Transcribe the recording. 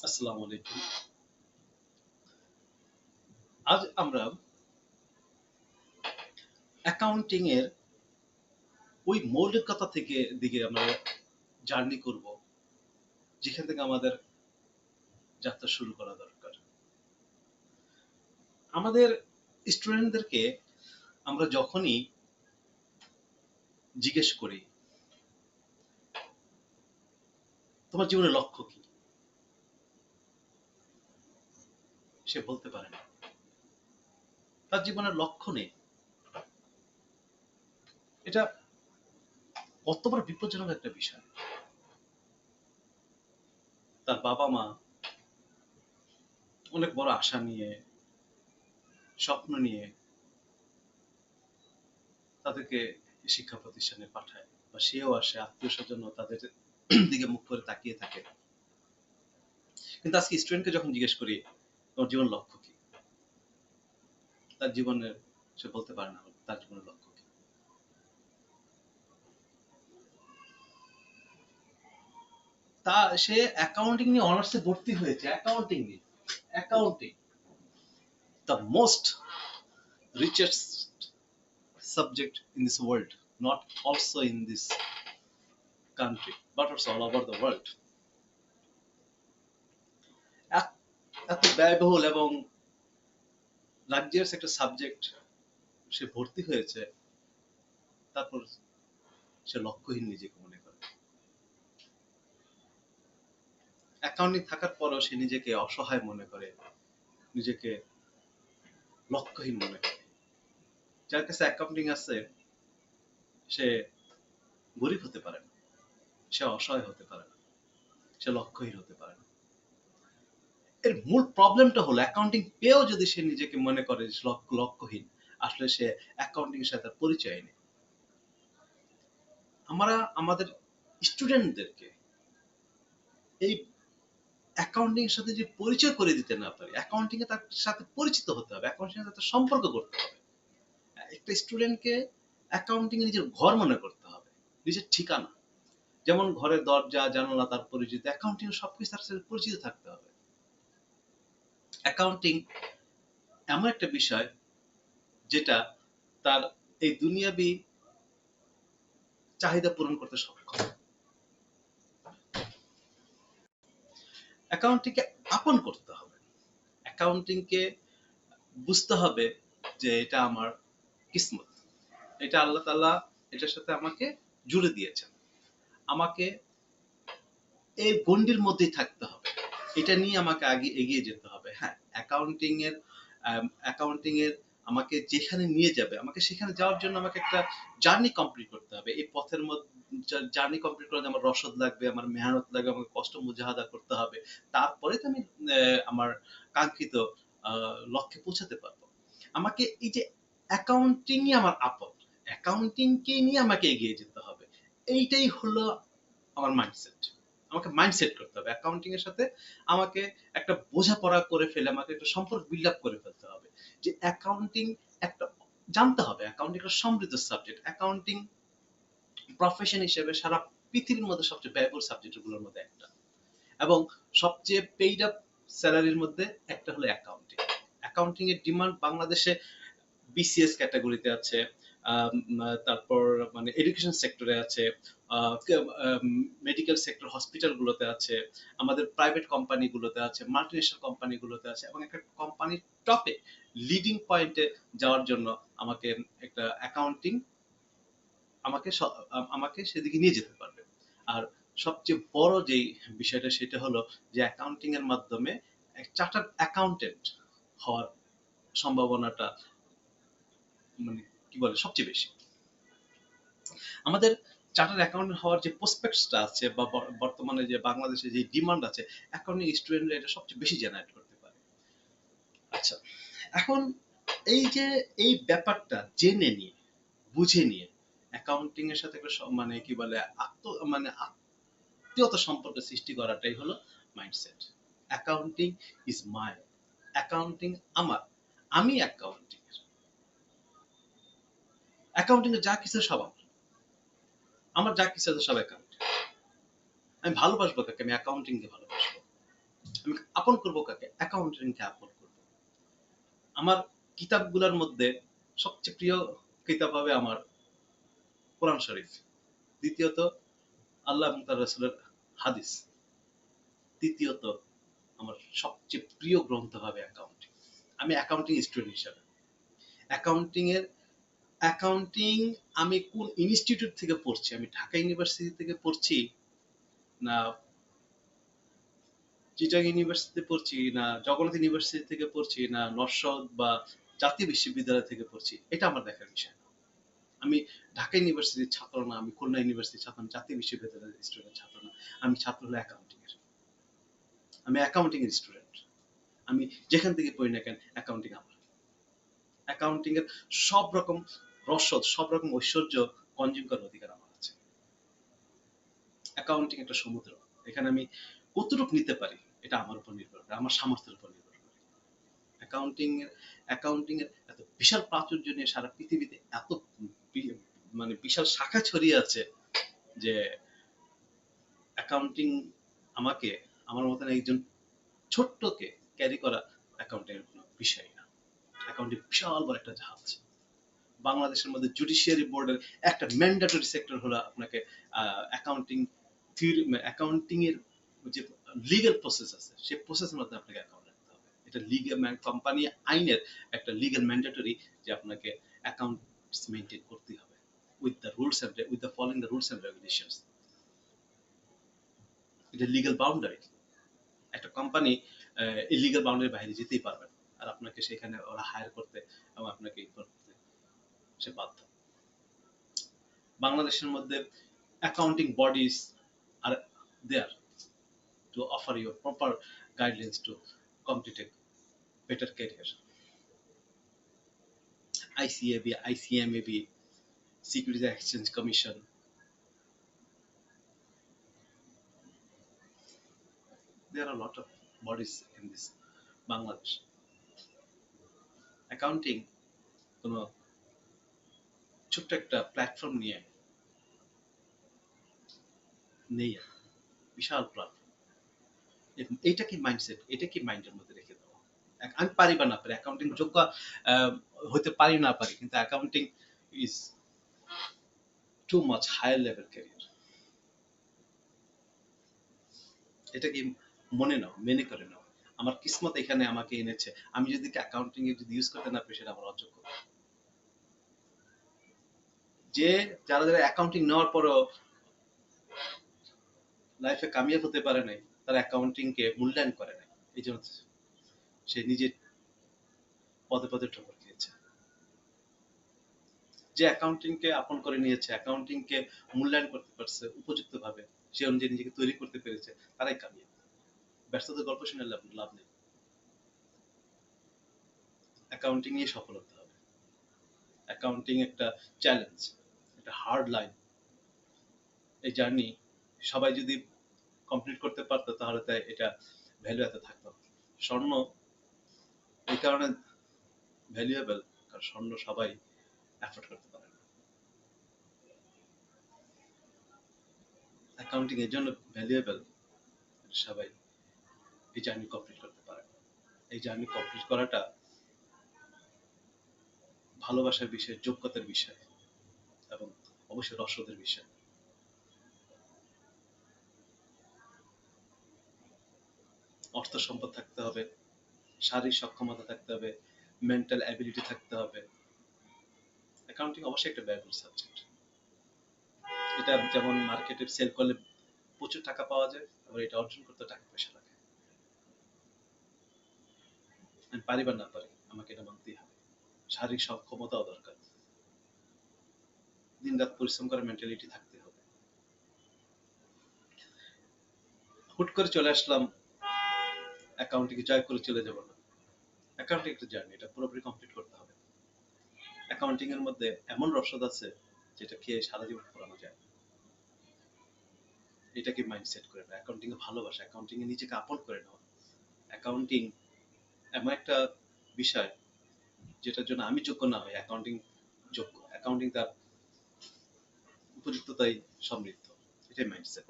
আসসালামু আলাইকুম। আজ আমরা অ্যাকাউন্টিং এর ওই মৌলিকতা থেকে দিকে আমরা জার্নি করব, যেখান থেকে আমাদের যাত্রা শুরু করা দরকার। আমাদের স্টুডেন্টদেরকে আমরা যখনই জিজ্ঞেস করি, তোমার জীবনের লক্ষ্য কি? সে বলতে পারে না। তার জীবনের লক্ষ্য নেই। এটা কত বড় বিপজ্জনক একটা বিষয়। তার বাবা-মা অনেক বড় আশা নিয়ে, স্বপ্ন নিয়ে তাদেরকে শিক্ষা প্রতিষ্ঠানে পাঠায়, বা সেও আসে, আত্মীয়স্বজনও তাদের দিকে মুখ করে তাকিয়ে থাকে। কিন্তু আজকে স্টুডেন্টকে যখন জিজ্ঞেস করি তোমার জীবন লক্ষ্য কি, তার জীবনের সে বলতে পারে না তার জীবনের লক্ষ্য কি। তা সে অ্যাকাউন্টিং নিয়ে অনার্সে ভর্তি হয়েছে, অ্যাকাউন্টিং নিয়ে। Accounting, the most richest subject in this world, not also in this country but also all over the world. এত ব্যয়বহুল এবং লাক্সারিয়াস একটা সাবজেক্ট সে ভর্তি হয়েছে, তারপর সে লক্ষ্যহীন নিজেকে মনে করে। অ্যাকাউন্টিং থাকার পরও সে নিজেকে অসহায় মনে করে, নিজেকে লক্ষ্যহীন মনে করে। যার কাছে অ্যাকাউন্টিং আছে সে গরিব হতে পারে না, সে অসহায় হতে পারে না, সে লক্ষ্যহীন হতে পারে না। এর মূল প্রবলেমটা হলো অ্যাকাউন্টিং পেয়েও যদি সে নিজেকে মনে করে লক্ষ্যহীন, আসলে সে অ্যাকাউন্টিং এর সাথে তার পরিচয় নেই। আমরা আমাদের স্টুডেন্টদেরকে এই অ্যাকাউন্টিং এর সাথে যে পরিচয় করে দিতে না পারি, অ্যাকাউন্টিং এ তার সাথে পরিচিত হতে হবে, অ্যাকাউন্টিং এর সাথে সম্পর্ক করতে হবে। একটা স্টুডেন্টকে অ্যাকাউন্টিং এ নিজের ঘর মনে করতে হবে, নিজের ঠিকানা। যেমন ঘরের দরজা জানালা তার পরিচিত, অ্যাকাউন্টিং সবকিছু তার সাথে পরিচিত থাকতে হবে। অ্যাকাউন্টিং এমন একটা বিষয় যেটা তার এই দুনিয়াবি চাহিদা পূরণ করতে সক্ষম। অ্যাকাউন্টিংকে আপন করতে হবে, অ্যাকাউন্টিংকে বুঝতে হবে যে এটা আমার কিসমত, এটা আল্লাহ তাআলা এটার সাথে আমাকে জুড়ে দিয়েছেন, আমাকে এই গণ্ডির মধ্যেই থাকতে হবে, এটা নিয়ে আমাকে আগে এগিয়ে যেতে হবে। হ্যাঁ, অ্যাকাউন্টিং এর আমাকে যেখানে নিয়ে যাবে, আমাকে সেখানে যাওয়ার জন্য আমাকে একটা জার্নি কমপ্লিট করতে হবে। এই পথের মধ্যে জার্নি কমপ্লিট করতে আমার রসদ লাগবে, আমার মেহনত লাগবে, আমাকে কষ্ট মুজাহাদা করতে হবে। তারপরে তো আমি আমার কাঙ্ক্ষিত লক্ষ্যে পৌঁছাতে পারবো। আমাকে এই যে অ্যাকাউন্টিংই আমার আপন, অ্যাকাউন্টিংকে নিয়ে আমাকে এগিয়ে যেতে হবে, এইটাই হলো আমার মাইন্ডসেট। আমাকে মাইন্ডসেট করতে হবে অ্যাকাউন্টিং এর সাথে আমাকে একটা বোঝাপড়া করে ফেলে, আমাকে একটা সম্পর্ক বিল্ড আপ করে ফেলতে হবে, যে অ্যাকাউন্টিং একটা জানতে হবে, অ্যাকাউন্টিং একটা সমৃদ্ধ সাবজেক্ট। অ্যাকাউন্টিং প্রফেশন হিসেবে সারা পৃথিবীর মধ্যে সবচেয়ে ব্যয়বহুল সাবজেক্টগুলোর মধ্যে একটা, এবং সবচেয়ে পেইড আপ স্যালারির মধ্যে একটা হলো অ্যাকাউন্টিং। অ্যাকাউন্টিং এর ডিমান্ড বাংলাদেশে বিসিএস ক্যাটাগরিতে আছে, তারপর মানে এডুকেশন সেক্টরে আছে, মেডিকেল সেক্টর হসপিটালগুলোতে আছে, আমাদের প্রাইভেট কোম্পানিগুলোতে আছে, মাল্টিনেশনাল কোম্পানিগুলোতে আছে, এবং একটা কোম্পানির টপে লিডিং পয়েন্টে যাওয়ার জন্য আমাকে একটা অ্যাকাউন্টিং আমাকে আমাকে সেদিকে নিয়ে যেতে পারবে। আর সবচেয়ে বড় যেই বিষয়টা সেটা হলো যে অ্যাকাউন্টিং এর মাধ্যমে চার্টার্ড অ্যাকাউন্টেন্ট হওয়ার সম্ভাবনাটা মানে কি বলে সবচেয়ে বেশি। আমাদের চার্টার্ড অ্যাকাউন্টেন্ট হওয়ার যে প্রসপেক্টসটা আছে, বা বর্তমানে যে বাংলাদেশে যে ডিমান্ড আছে, অ্যাকাউন্টিং স্টুডেন্টরা এটা সবচেয়ে বেশি জেনারেট করতে পারে। আচ্ছা, এখন এই যে এই ব্যাপারটা জেনে নিয়ে, বুঝে নিয়ে অ্যাকাউন্টিং এর সাথে একটা মানে কি বলে মানে আত্মীয়তা সম্পর্ক সৃষ্টি করাটাই হলো mindset. Accounting is my, accounting আমার, আমি অ্যাকাউন্টিং এর, অ্যাকাউন্টিং এর যা কিছু সব আমার, আমার যা কিছু আছে সব অ্যাকাউন্টিং। আমি ভালোবাসবো তাকে, আমি অ্যাকাউন্টিং কে ভালোবাসবো। আমি আপন করব কাকে? অ্যাকাউন্টিংকে আপন করব। আমার কিতাবগুলোর মধ্যে সবচেয়ে প্রিয় কিতাব হবে আমার কোরআন শরীফ। দ্বিতীয়ত আল্লাহ এবং তার রাসূলের হাদিস। তৃতীয়ত আমার সবচেয়ে প্রিয় গ্রন্থ হবে অ্যাকাউন্টিং। আমি অ্যাকাউন্টিং স্টুডেন্ট হিসাবে অ্যাকাউন্টিং আমি কোন ইনস্টিটিউট থেকে পড়ছি, আমি ঢাকা ইউনিভার্সিটি থেকে পড়ছি, না চিটাং ইউনিভার্সিটিতে পড়ছি, না জগন্নাথ ইউনিভার্সিটি থেকে পড়ছি, না নরসদ বা জাতীয় বিশ্ববিদ্যালয় থেকে পড়ছি, এটা আমার দেখার বিষয় না। আমি ঢাকা ইউনিভার্সিটির ছাত্র না, আমি খুলনা ইউনিভার্সিটির ছাত্র না, জাতীয় বিশ্ববিদ্যালয়ের স্টুডেন্ট ছাত্র না। আমি ছাত্র হলো অ্যাকাউন্টিং এর। আমি অ্যাকাউন্টিং এর স্টুডেন্ট। আমি যেখান থেকে পড়ি না কেন, অ্যাকাউন্টিং আমার। অ্যাকাউন্টিং এর সব রকম রসদ, সব রকম ঐশ্বর্য কনজিউম করার অধিকার আমার আছে। অ্যাকাউন্টিং একটা সমুদ্র। এখানে আমি কতটুকু নিতে পারি এটা আমার উপর নির্ভর করে, আমার সামর্থ্যের উপর নির্ভর করে। অ্যাকাউন্টিং এর এত বিশাল প্রাচুর্য নিয়ে সারা পৃথিবীতে এত মানে বিশাল শাখা ছড়িয়ে আছে যে অ্যাকাউন্টিং আমাকে, আমার মতন একজন ছোট্টকে ক্যারি করা অ্যাকাউন্টিং এর কোনো বিষয় না। অ্যাকাউন্টিং বিশাল বড় একটা জাহাজ। বাংলাদেশের মধ্যে জুডিশিয়ারি বোর্ডের একটা ম্যান্ডেটরি সেক্টর হলো আপনাকে অ্যাকাউন্টিং থিওরি, অ্যাকাউন্টিং এর যে লিগ্যাল প্রসেস আছে সেই প্রসেসের মধ্যে আপনাকে অ্যাকাউন্ট রাখতে হবে। এটা লিগ্যাল কোম্পানি আইনের একটা লিগ্যাল ম্যান্ডেটরি যে আপনাকে অ্যাকাউন্টস মেইনটেইন করতে হবে with the rules and with the following the rules and regulations. এটা লিগ্যাল বাউন্ডারি। একটা কোম্পানি ইলিগ্যাল বাউন্ডারির বাইরে যেতেই পারবে না, আর আপনাকে সেখানে ওরা হায়ার করতে এবং আপনাকে করতে সে বাধ্য। বাংলাদেশের মধ্যে accounting bodies are there to offer you proper guidelines to complete a better career. ICAB, ICMAB, Securities and Exchange Commission. There are a lot of bodies in this Bangladesh. Accounting কোনো ছোট্ট একটা প্ল্যাটফর্ম নিয়ে নেই, বিশাল platform. এটা কি mindset, এটা কি মাইন্ডের মধ্যে রেখে দেওয়া। আমি পারি বা না পারি, অ্যাকাউন্টিং যোগ্য হতে পারি না পারি, কিন্তু accounting is too much higher level career. এটা কি মনে নাও, মেনে করে নাও। আমার কিসমত এখানে আমাকে এনেছে, আমি যদি অ্যাকাউন্টিং এ যদি ইউজ করতে না পারি সেটা আমার অযোগ্য। যে যারা যারা অ্যাকাউন্টিং নেওয়ার পরেও লাইফে কামিয়াব হতে পারে নাই, তারা অ্যাকাউন্টিং কে মূল্যায়ন করে নাই, এই জন্য সে নিজে পদে পদে ঠোকর খেয়েছে। যে অ্যাকাউন্টিং কে আপন করে নিয়েছে, অ্যাকাউন্টিং কে মূল্যায়ন করতে পারছে উপযুক্ত ভাবে, সে অনুযায়ী নিজেকে তৈরি করতে পেরেছে, তারাই কামিয়াব। ব্যর্থতার গল্প শুনে লাভ নেই। অ্যাকাউন্টিং নিয়ে সফল হতে হবে। অ্যাকাউন্টিং একটা চ্যালেঞ্জ, একটা হার্ড লাইন। এই জার্নি সবাই যদি কমপ্লিট করতে পারতো তাহলে তাই এটা ভ্যালু এত থাকতো। স্বর্ণ এই কারণে ভ্যালুয়েবল, কারণ স্বর্ণ সবাই অ্যাফোর্ড করতে পারে না। অ্যাকাউন্টিং এর জন্য ভ্যালুয়েবল, সবাই এই জার্নি কমপ্লিট করতে পারে না। এই জার্নি কমপ্লিট করাটা ভালোবাসার বিষয়, যোগ্যতার বিষয় এবং অবশ্যই রসদের বিষয়। অর্থ সম্পদ থাকতে হবে, শারীরিক সক্ষমতা থাকতে হবে, মেন্টাল অ্যাবিলিটি থাকতে হবে। অ্যাকাউন্টিং অবশ্যই একটা ব্যয়বহুল সাবজেক্ট। এটা যেমন মার্কেটে সেল করলে প্রচুর টাকা পাওয়া যায়, আবার এটা অর্জন করতে টাকা পয়সা লাগে। আমি পারি বা না পারি, আমাকে এটা মানতেই হবে। শারীরিক সক্ষমতাও দরকার, দিন রাত পরিশ্রম করার মেন্টালিটি থাকতে হবে। হুট করে চলে আসলাম অ্যাকাউন্টিং জয় করে চলে যাব না। অ্যাকাউন্টিং একটা জার্নি, এটা পুরোপুরি কমপ্লিট করতে হবে। অ্যাকাউন্টিং এর মধ্যে এমন রসদ আছে যেটা খেয়ে সারা জীবন পড়ানো যায়। এটাকে মাইন্ডসেট করে নেওয়া, অ্যাকাউন্টিং এ ভালোবাসা, অ্যাকাউন্টিং এ নিজেকে আপন করে নেওয়া। অ্যাকাউন্টিং এমন একটা বিষয় যেটার জন্য আমি যোগ্য না হই, অ্যাকাউন্টিং যোগ্য। অ্যাকাউন্টিং তার উপযুক্ততাই সমৃদ্ধ। এটাই মাইন্ডসেট।